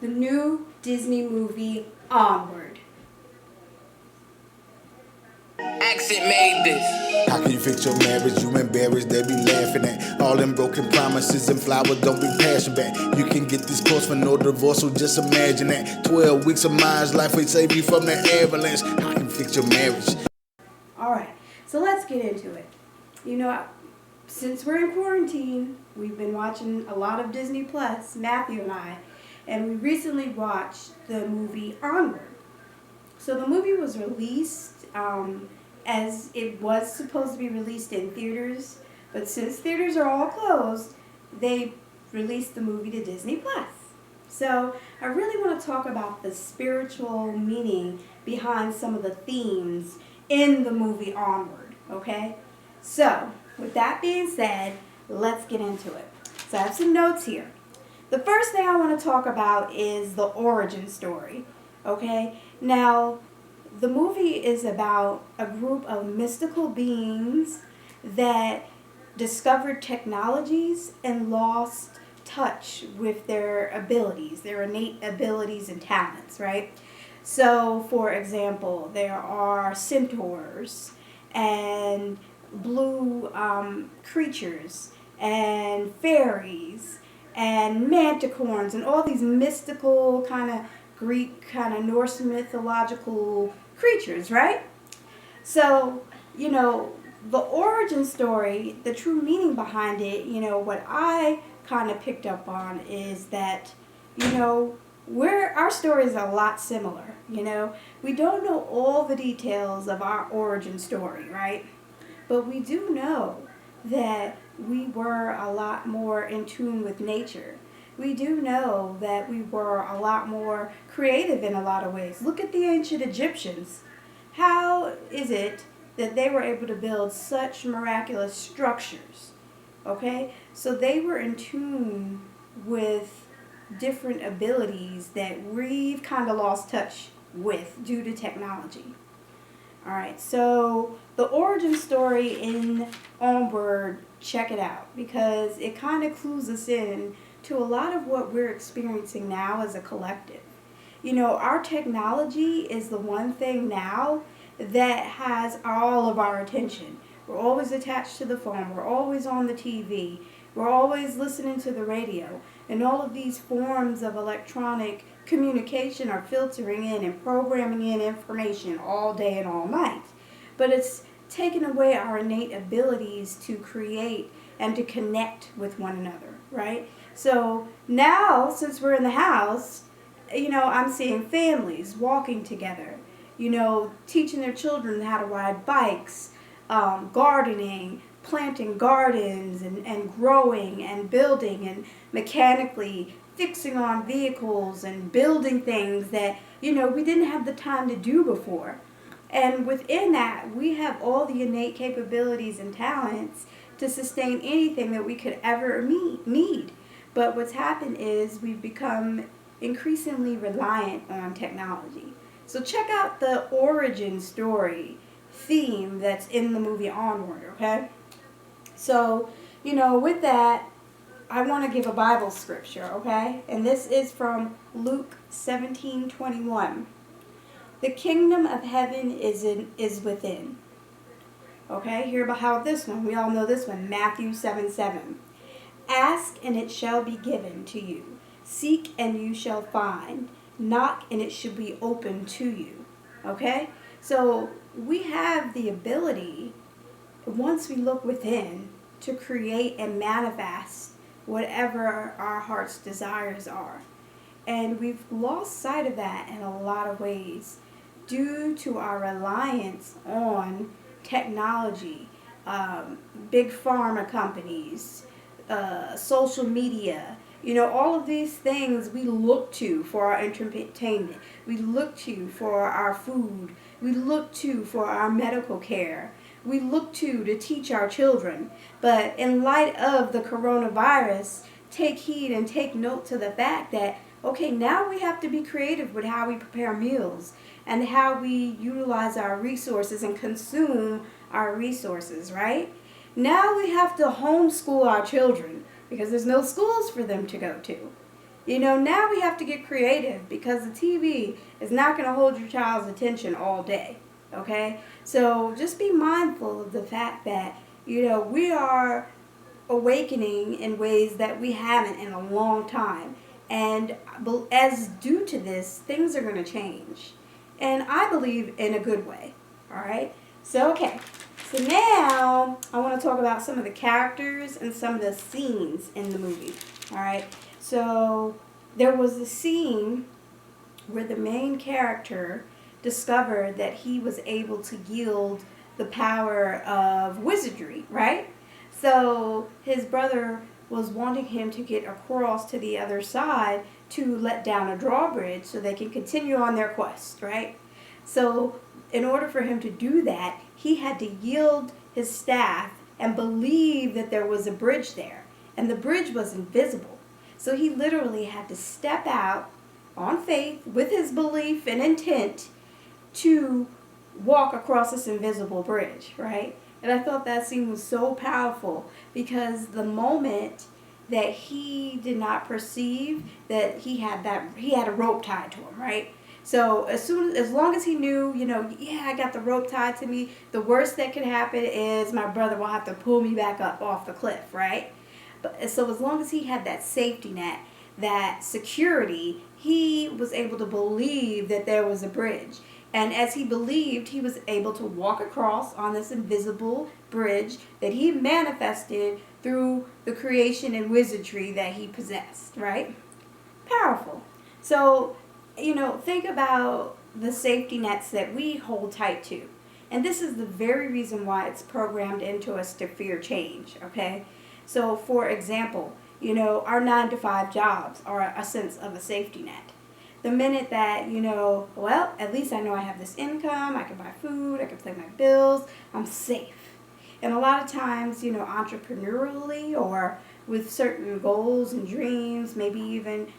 the new Disney movie Onward. Accent made this. How can you fix your marriage? You embarrassed, they be laughing at all them broken promises and flowers don't be passing back. You can get this course for no divorce, so just imagine that. 12 weeks of Maya's life will save you from the avalanche. How can you fix your marriage? Alright, so let's get into it. You know, since we're in quarantine, we've been watching a lot of Disney Plus, Matthew and I, and we recently watched the movie Onward. So the movie was released as it was supposed to be released in theaters, but since theaters are all closed, they released the movie to Disney Plus. So I really want to talk about the spiritual meaning behind some of the themes in the movie Onward, okay? So, with that being said, let's get into it. So I have some notes here. The first thing I want to talk about is the origin story, okay? Now, the movie is about a group of mystical beings that discovered technologies and lost touch with their abilities, their innate abilities and talents, right? So, for example, there are centaurs and blue creatures and fairies and manticores and all these mystical kind of Greek, kind of Norse mythological creatures, right? So, you know, the origin story, the true meaning behind it, you know, what I kind of picked up on is that, you know, our story is a lot similar, you know. We don't know all the details of our origin story, right? But we do know that we were a lot more in tune with nature. We do know that we were a lot more creative in a lot of ways. Look at the ancient Egyptians. How is it that they were able to build such miraculous structures? Okay? So they were in tune with different abilities that we've kind of lost touch with due to technology. Alright, so the origin story in Onward, check it out, because it kind of clues us in to a lot of what we're experiencing now as a collective. You know, our technology is the one thing now that has all of our attention. We're always attached to the phone, we're always on the TV, we're always listening to the radio, and all of these forms of electronic communication are filtering in and programming in information all day and all night. But it's taken away our innate abilities to create and to connect with one another, right? So now, since we're in the house, you know, I'm seeing families walking together, you know, teaching their children how to ride bikes, gardening, planting gardens and growing and building and mechanically fixing on vehicles and building things that, you know, we didn't have the time to do before. And within that, we have all the innate capabilities and talents to sustain anything that we could ever need. But what's happened is we've become increasingly reliant on technology. So check out the origin story theme that's in the movie Onward, okay? So, you know, with that, I want to give a Bible scripture, okay? And this is from Luke 17:21. The kingdom of heaven is within. Okay, hear about how this one, we all know this one, Matthew 7:7. Ask and it shall be given to you. Seek and you shall find. Knock and it shall be open to you. Okay? So we have the ability, once we look within, to create and manifest whatever our heart's desires are. And we've lost sight of that in a lot of ways due to our reliance on technology, big pharma companies, social media. You know, all of these things we look to for our entertainment. We look to for our food. We look to for our medical care. We look to teach our children. But in light of the coronavirus, take heed and take note to the fact that, okay, now we have to be creative with how we prepare meals and how we utilize our resources and consume our resources, right? Now we have to homeschool our children because there's no schools for them to go to. Now we have to get creative because the TV is not going to hold your child's attention all day. Okay? So just be mindful of the fact that, we are awakening in ways that we haven't in a long time. And as due to this, things are going to change. And I believe in a good way. All right? So, okay. So now I want to talk about some of the characters and some of the scenes in the movie. All right? So there was a scene where the main character discovered that he was able to yield the power of wizardry, right? So his brother was wanting him to get across to the other side to let down a drawbridge so they can continue on their quest, right? So in order for him to do that, he had to yield his staff and believe that there was a bridge there. And the bridge was invisible. So he literally had to step out on faith with his belief and intent to walk across this invisible bridge, right? And I thought that scene was so powerful because the moment that he did not perceive that he had a rope tied to him, right? So as long as he knew, I got the rope tied to me, the worst that could happen is my brother will have to pull me back up off the cliff, right? But so as long as he had that safety net, that security, he was able to believe that there was a bridge. And as he believed, he was able to walk across on this invisible bridge that he manifested through the creation and wizardry that he possessed, right? Powerful. So, think about the safety nets that we hold tight to. And this is the very reason why it's programmed into us to fear change, okay? So, for example, our 9-to-5 jobs are a sense of a safety net. The minute that, at least I know I have this income, I can buy food, I can pay my bills, I'm safe. And a lot of times, entrepreneurially or with certain goals and dreams, maybe even,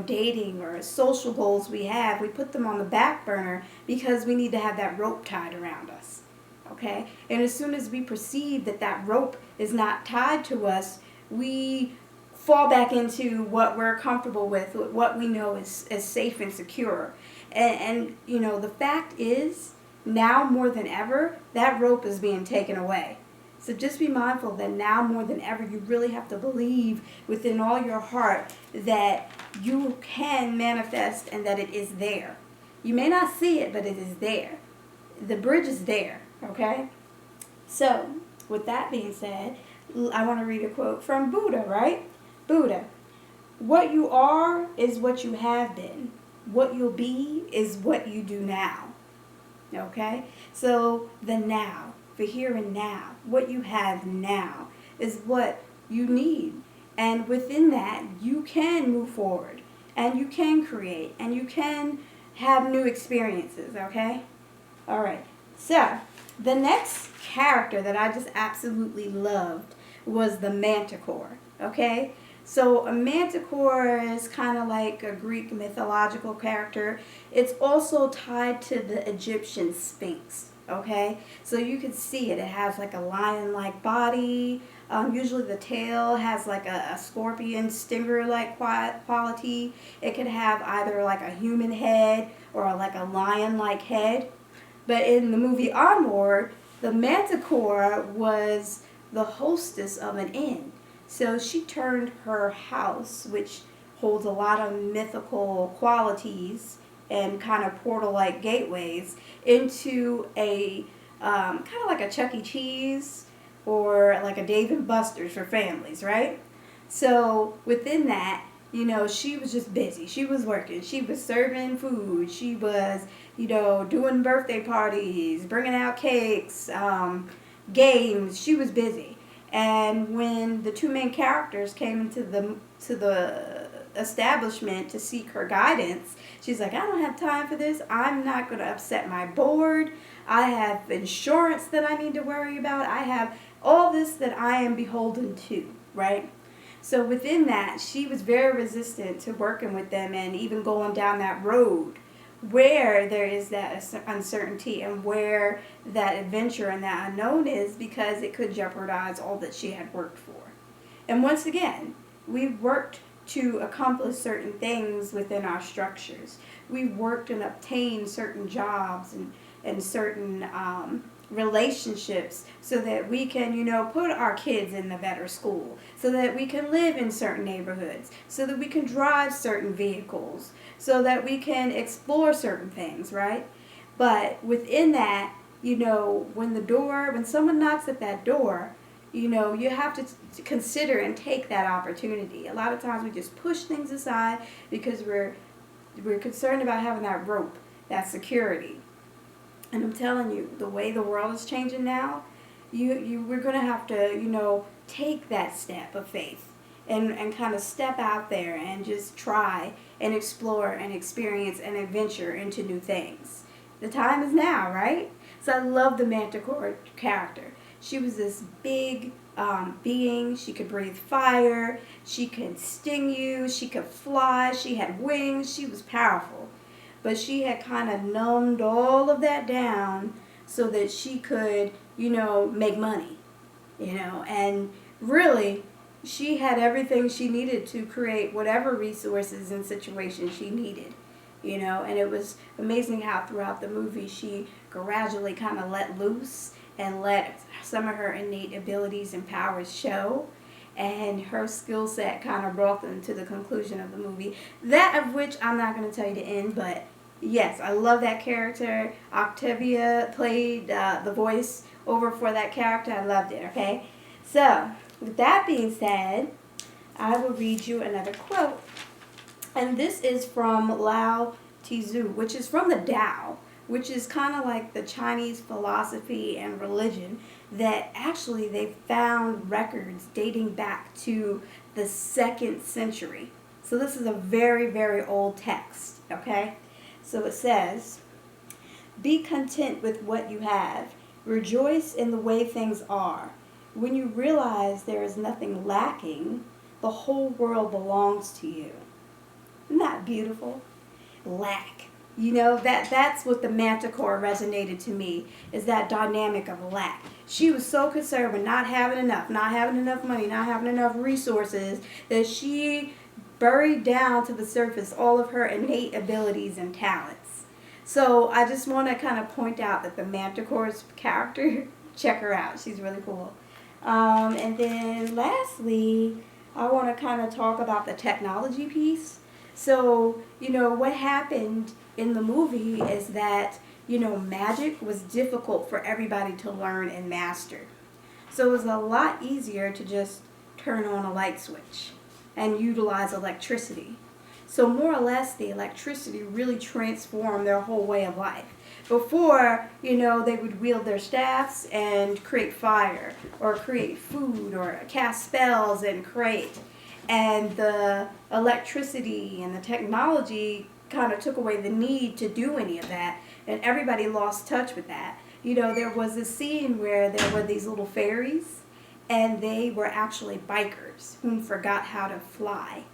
dating or social goals we put them on the back burner because we need to have that rope tied around us. Okay? And as soon as we perceive that rope is not tied to us, we fall back into what we're comfortable with, what we know is safe and secure. And the fact is, now more than ever, that rope is being taken away. So just be mindful that now more than ever, you really have to believe within all your heart that you can manifest and that it is there. You may not see it, but it is there. The bridge is there, okay? So, with that being said, I want to read a quote from Buddha, right? Buddha, what you are is what you have been. What you'll be is what you do now. Okay? So the now, for here and now, what you have now is what you need. And within that, you can move forward and you can create and you can have new experiences, okay? All right. So the next character that I just absolutely loved was the Manticore, okay? So a Manticore is kind of like a Greek mythological character. It's also tied to the Egyptian Sphinx, okay? So you can see it. It has like a lion-like body. Usually the tail has like a scorpion stinger-like quality. It could have either like a human head or like a lion-like head. But in the movie Onward, the Manticore was the hostess of an inn. So she turned her house, which holds a lot of mythical qualities and kind of portal-like gateways, into a kind of like a Chuck E. Cheese or like a Dave and Buster's for families, right? So within that, she was just busy. She was working. She was serving food. She was, doing birthday parties, bringing out cakes, games. She was busy. And when the two main characters came into the establishment to seek her guidance, she's like, I don't have time for this. I'm not going to upset my board. I have insurance that I need to worry about. I have all this that I am beholden to, right? So within that, she was very resistant to working with them and even going down that road where there is that uncertainty and where that adventure and that unknown is, because it could jeopardize all that she had worked for. And once again, we worked to accomplish certain things within our structures. We've worked and obtained certain jobs and certain relationships so that we can, put our kids in the better school, so that we can live in certain neighborhoods, so that we can drive certain vehicles, so that we can explore certain things, right? But within that, when someone knocks at that door, you have to consider and take that opportunity. A lot of times we just push things aside because we're concerned about having that rope, that security. And I'm telling you, the way the world is changing now, we're going to have to, take that step of faith and kind of step out there and just try and explore and experience and adventure into new things. The time is now, right? So I love the Manticore character. She was this big being. She could breathe fire. She could sting you. She could fly. She had wings. She was powerful. But she had kind of numbed all of that down so that she could, make money, and really she had everything she needed to create whatever resources and situations she needed, and it was amazing how throughout the movie she gradually kind of let loose and let some of her innate abilities and powers show. And her skill set kind of brought them to the conclusion of the movie. That of which I'm not going to tell you the end, but yes, I love that character. Octavia played the voice over for that character. I loved it, okay? So, with that being said, I will read you another quote. And this is from Lao Tzu, which is from the Tao, which is kind of like the Chinese philosophy and religion that actually they found records dating back to the 2nd century. So this is a very, very old text, okay? So it says, "Be content with what you have. Rejoice in the way things are. When you realize there is nothing lacking, the whole world belongs to you." Isn't that beautiful? Lack. That's what the Manticore resonated to me, is that dynamic of lack. She was so concerned with not having enough money, not having enough resources, that she buried down to the surface all of her innate abilities and talents. So I just want to kind of point out that the Manticore's character, check her out. She's really cool. And then lastly, I want to kind of talk about the technology piece. So, what happened in the movie is that, magic was difficult for everybody to learn and master. So it was a lot easier to just turn on a light switch and utilize electricity. So more or less the electricity really transformed their whole way of life. Before, they would wield their staffs and create fire or create food or cast spells and create. And the electricity and the technology kind of took away the need to do any of that, and everybody lost touch with that. There was a scene where there were these little fairies, and they were actually bikers who forgot how to fly.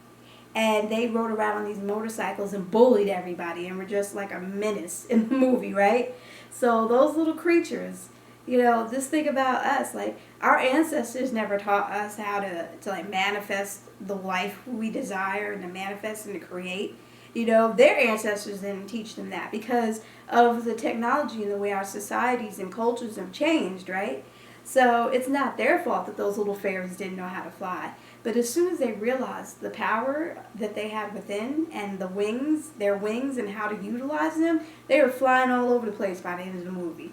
And they rode around on these motorcycles and bullied everybody and were just like a menace in the movie, right? So those little creatures, just think about us. Like, our ancestors never taught us how to like manifest the life we desire and to manifest and to create. Their ancestors didn't teach them that because of the technology and the way our societies and cultures have changed, right? So it's not their fault that those little fairies didn't know how to fly. But as soon as they realized the power that they had within and their wings and how to utilize them, they were flying all over the place by the end of the movie.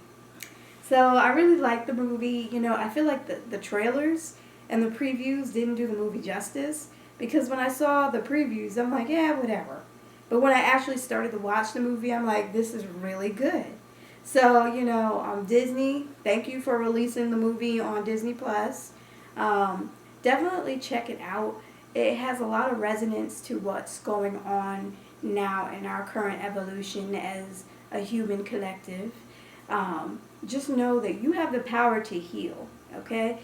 So I really liked the movie. I feel like the trailers and the previews didn't do the movie justice, because when I saw the previews, I'm like, yeah, whatever. But when I actually started to watch the movie, I'm like, this is really good. So, Disney, thank you for releasing the movie on Disney+. Definitely check it out. It has a lot of resonance to what's going on now in our current evolution as a human collective. Just know that you have the power to heal, okay?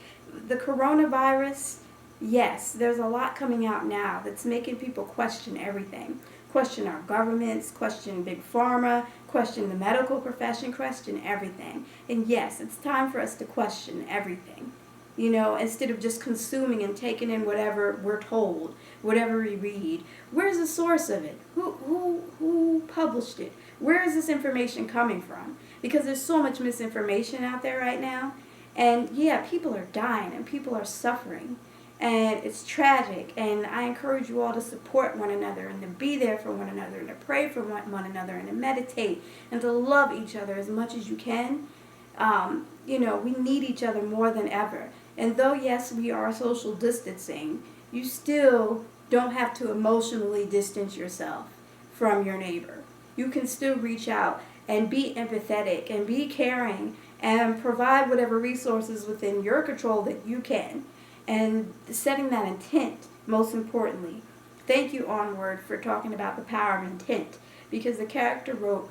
The coronavirus, yes, there's a lot coming out now that's making people question everything. Question our governments, question Big Pharma, question the medical profession, question everything. And yes, it's time for us to question everything. instead of just consuming and taking in whatever we're told, whatever we read. Where's the source of it? Who published it? Where is this information coming from? Because there's so much misinformation out there right now. And yeah, people are dying and people are suffering. And it's tragic. And I encourage you all to support one another and to be there for one another and to pray for one another and to meditate and to love each other as much as you can. We need each other more than ever. And though, yes, we are social distancing, you still don't have to emotionally distance yourself from your neighbor. You can still reach out and be empathetic and be caring and provide whatever resources within your control that you can. And setting that intent, most importantly. Thank you, Onward, for talking about the power of intent, because the character wrote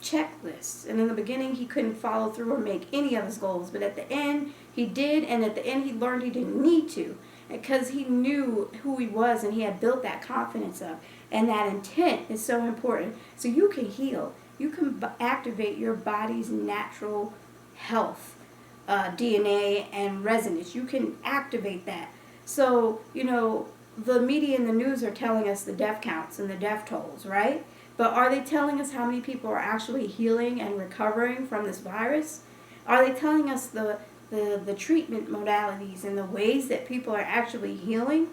checklists, and in the beginning he couldn't follow through or make any of his goals, but at the end he did, and at the end he learned he didn't need to, because he knew who he was and he had built that confidence up. And that intent is so important. So you can heal. You can activate your body's natural health, DNA and resonance. You can activate that. So, the media and the news are telling us the death counts and the death tolls, right? But are they telling us how many people are actually healing and recovering from this virus? Are they telling us the treatment modalities and the ways that people are actually healing?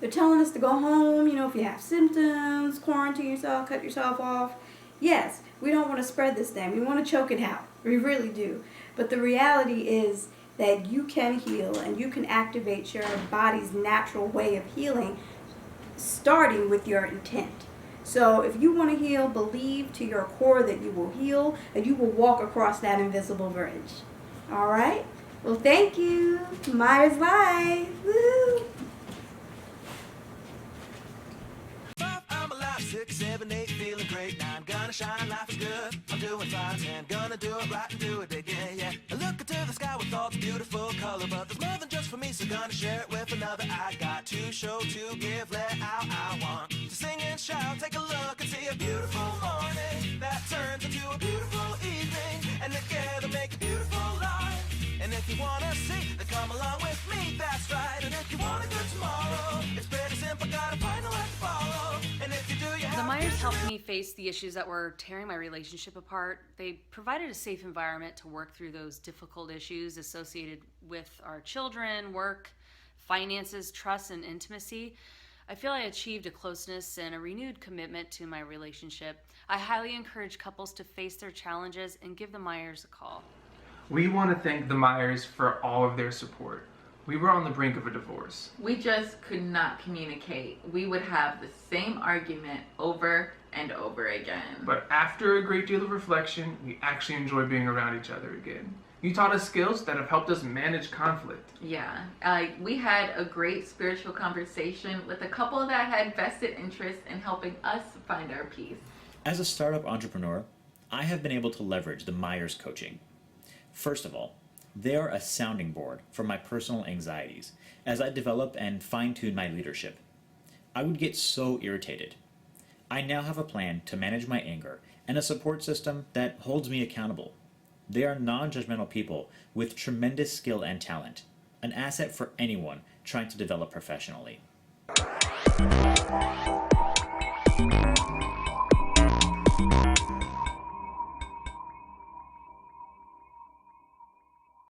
They're telling us to go home, if you have symptoms, quarantine yourself, cut yourself off. Yes, we don't want to spread this thing. We want to choke it out. We really do. But the reality is that you can heal and you can activate your body's natural way of healing, starting with your intent. So if you want to heal, believe to your core that you will heal and you will walk across that invisible bridge. All right? Well, thank you. Myers Live. Woo! 5, I'm alive. 6, 7, 8, feeling great. 9, gonna shine, life is good. I'm doing fine. 10, gonna do it right and do it again, yeah. I look into the sky with all the beautiful color, but there's more than just for me, so gonna share it with another. I got to show, to give, let out. I want to sing and shout, take a look and see a beautiful morning that turns into a beautiful evening, and together make a beautiful life. And if you wanna see, then come along with me, that's right. And if you want a good tomorrow, it's pretty simple, gotta find a light to follow. And if you do, you have The Myers helped me face the issues that were tearing my relationship apart. They provided a safe environment to work through those difficult issues associated with our children, work, finances, trust, and intimacy. I feel I achieved a closeness and a renewed commitment to my relationship. I highly encourage couples to face their challenges and give the Myers a call. We want to thank the Myers for all of their support. We were on the brink of a divorce. We just could not communicate. We would have the same argument over and over again. But after a great deal of reflection, we actually enjoy being around each other again. You taught us skills that have helped us manage conflict. Yeah, we had a great spiritual conversation with a couple that had vested interest in helping us find our peace. As a startup entrepreneur, I have been able to leverage the Myers coaching. First of all, they are a sounding board for my personal anxieties as I develop and fine-tune my leadership. I would get so irritated. I now have a plan to manage my anger and a support system that holds me accountable. They are non-judgmental people with tremendous skill and talent, an asset for anyone trying to develop professionally.